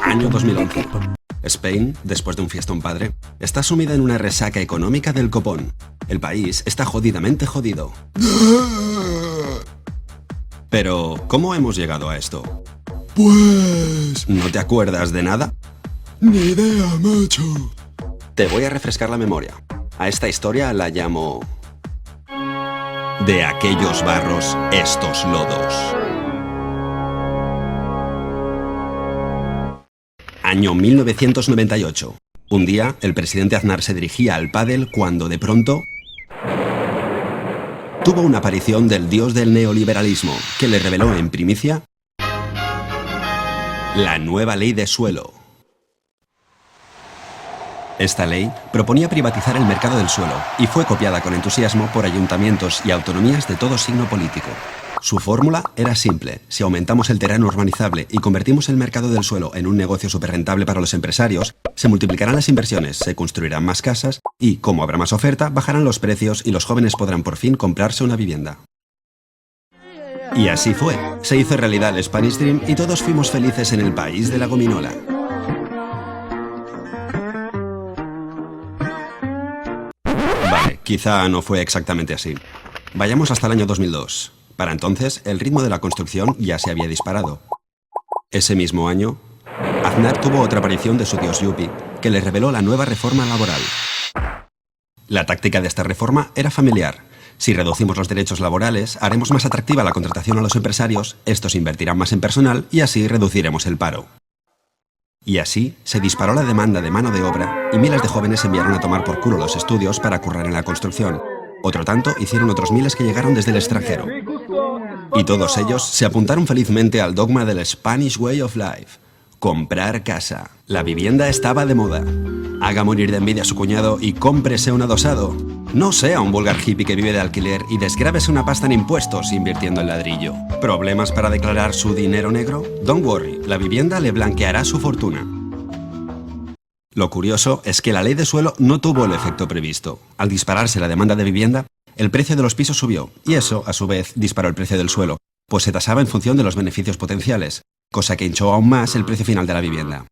Año 2011. Spain, después de un fiestón padre, está sumida en una resaca económica del copón. El país está jodidamente jodido. Pero, ¿cómo hemos llegado a esto? Pues... ¿No te acuerdas de nada? Ni idea, macho. Te voy a refrescar la memoria. A esta historia la llamo... De aquellos barros, estos lodos. Año 1998. Un día, el presidente Aznar se dirigía al pádel cuando, de pronto, tuvo una aparición del dios del neoliberalismo, que le reveló en primicia la nueva ley de suelo. Esta ley proponía privatizar el mercado del suelo y fue copiada con entusiasmo por ayuntamientos y autonomías de todo signo político. Su fórmula era simple: si aumentamos el terreno urbanizable y convertimos el mercado del suelo en un negocio superrentable para los empresarios, se multiplicarán las inversiones, se construirán más casas y, como habrá más oferta, bajarán los precios y los jóvenes podrán por fin comprarse una vivienda. Y así fue. Se hizo realidad el Spanish Dream y todos fuimos felices en el país de la gominola. Vale, quizá no fue exactamente así. Vayamos hasta el año 2002. Para entonces, el ritmo de la construcción ya se había disparado. Ese mismo año, Aznar tuvo otra aparición de su dios Yuppie, que le reveló la nueva reforma laboral. La táctica de esta reforma era familiar. Si reducimos los derechos laborales, haremos más atractiva la contratación a los empresarios, estos invertirán más en personal y así reduciremos el paro. Y así se disparó la demanda de mano de obra y miles de jóvenes se enviaron a tomar por culo los estudios para currar en la construcción. Otro tanto hicieron otros miles que llegaron desde el extranjero. Y todos ellos se apuntaron felizmente al dogma del Spanish Way of Life: comprar casa. La vivienda estaba de moda. Haga morir de envidia a su cuñado y cómprese un adosado. No sea un vulgar hippie que vive de alquiler y desgrábese una pasta en impuestos invirtiendo en ladrillo. ¿Problemas para declarar su dinero negro? Don't worry, la vivienda le blanqueará su fortuna. Lo curioso es que la ley de suelo no tuvo el efecto previsto. Al dispararse la demanda de vivienda, el precio de los pisos subió, y eso, a su vez, disparó el precio del suelo, pues se tasaba en función de los beneficios potenciales, cosa que hinchó aún más el precio final de la vivienda.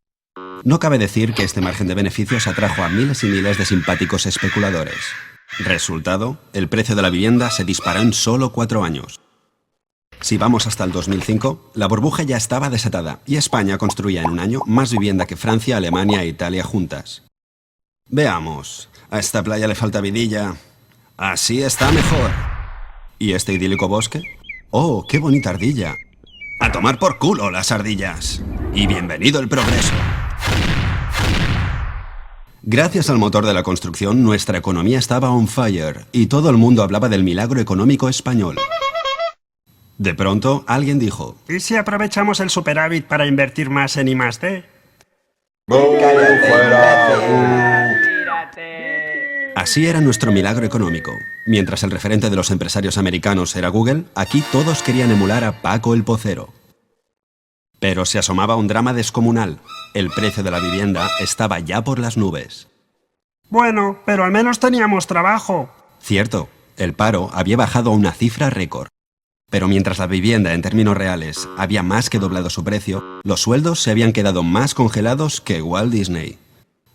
No cabe decir que este margen de beneficios atrajo a miles y miles de simpáticos especuladores. Resultado, el precio de la vivienda se disparó en solo 4 años. Si vamos hasta el 2005, la burbuja ya estaba desatada y España construía en un año más vivienda que Francia, Alemania e Italia juntas. Veamos, a esta playa le falta vidilla. Así está mejor. ¿Y este idílico bosque? ¡Oh, qué bonita ardilla! ¡A tomar por culo las ardillas! ¡Y bienvenido el progreso! Gracias al motor de la construcción, nuestra economía estaba on fire y todo el mundo hablaba del milagro económico español. De pronto, alguien dijo: ¿y si aprovechamos el superávit para invertir más en I+D? Así era nuestro milagro económico. Mientras el referente de los empresarios americanos era Google, aquí todos querían emular a Paco el Pocero. Pero se asomaba un drama descomunal. El precio de la vivienda estaba ya por las nubes. Bueno, pero al menos teníamos trabajo. Cierto, el paro había bajado a una cifra récord. Pero mientras la vivienda en términos reales había más que doblado su precio, los sueldos se habían quedado más congelados que Walt Disney.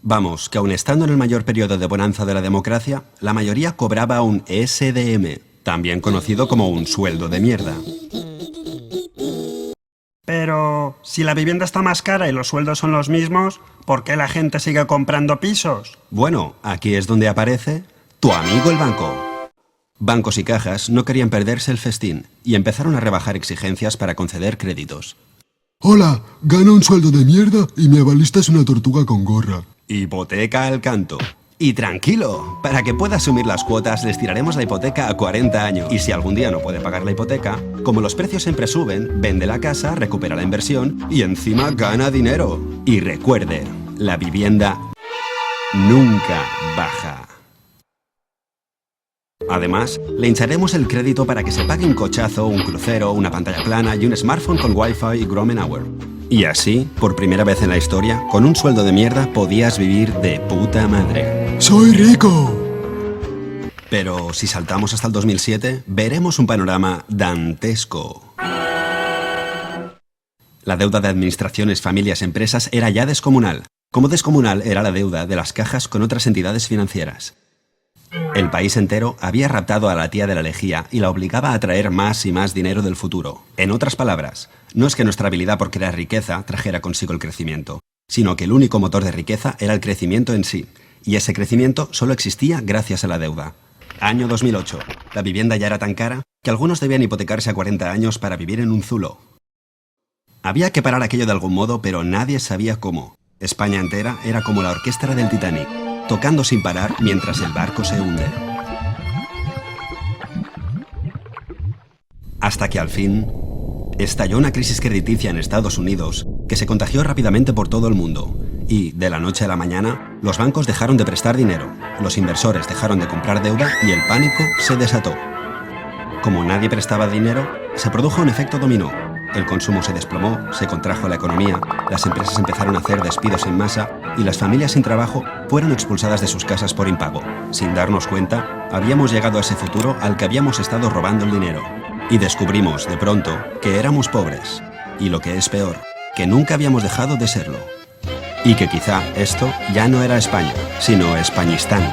Vamos, que aun estando en el mayor periodo de bonanza de la democracia, la mayoría cobraba un SDM, también conocido como un sueldo de mierda. Pero, si la vivienda está más cara y los sueldos son los mismos, ¿por qué la gente sigue comprando pisos? Bueno, aquí es donde aparece tu amigo el banco. Bancos y cajas no querían perderse el festín y empezaron a rebajar exigencias para conceder créditos. Hola, gano un sueldo de mierda y mi avalista es una tortuga con gorra. Hipoteca al canto. Y tranquilo, para que pueda asumir las cuotas les tiraremos la hipoteca a 40 años. Y si algún día no puede pagar la hipoteca, como los precios siempre suben, vende la casa, recupera la inversión y encima gana dinero. Y recuerde, la vivienda nunca baja. Además, le hincharemos el crédito para que se pague un cochazo, un crucero, una pantalla plana y un smartphone con Wi-Fi y Grommenauer. Y así, por primera vez en la historia, con un sueldo de mierda podías vivir de puta madre. ¡Soy rico! Pero si saltamos hasta el 2007, veremos un panorama dantesco. La deuda de administraciones, familias, empresas era ya descomunal. Como descomunal era la deuda de las cajas con otras entidades financieras. El país entero había raptado a la tía de la lejía y la obligaba a traer más y más dinero del futuro. En otras palabras, no es que nuestra habilidad por crear riqueza trajera consigo el crecimiento, sino que el único motor de riqueza era el crecimiento en sí, y ese crecimiento solo existía gracias a la deuda. Año 2008. La vivienda ya era tan cara que algunos debían hipotecarse a 40 años para vivir en un zulo. Había que parar aquello de algún modo, pero nadie sabía cómo. España entera era como la orquesta del Titanic, tocando sin parar mientras el barco se hunde. Hasta que al fin estalló una crisis crediticia en Estados Unidos que se contagió rápidamente por todo el mundo. Y, de la noche a la mañana, los bancos dejaron de prestar dinero, los inversores dejaron de comprar deuda y el pánico se desató. Como nadie prestaba dinero, se produjo un efecto dominó. El consumo se desplomó, se contrajo la economía, las empresas empezaron a hacer despidos en masa y las familias sin trabajo fueron expulsadas de sus casas por impago. Sin darnos cuenta, habíamos llegado a ese futuro al que habíamos estado robando el dinero. Y descubrimos, de pronto, que éramos pobres. Y lo que es peor, que nunca habíamos dejado de serlo. Y que quizá esto ya no era España, sino Españistán.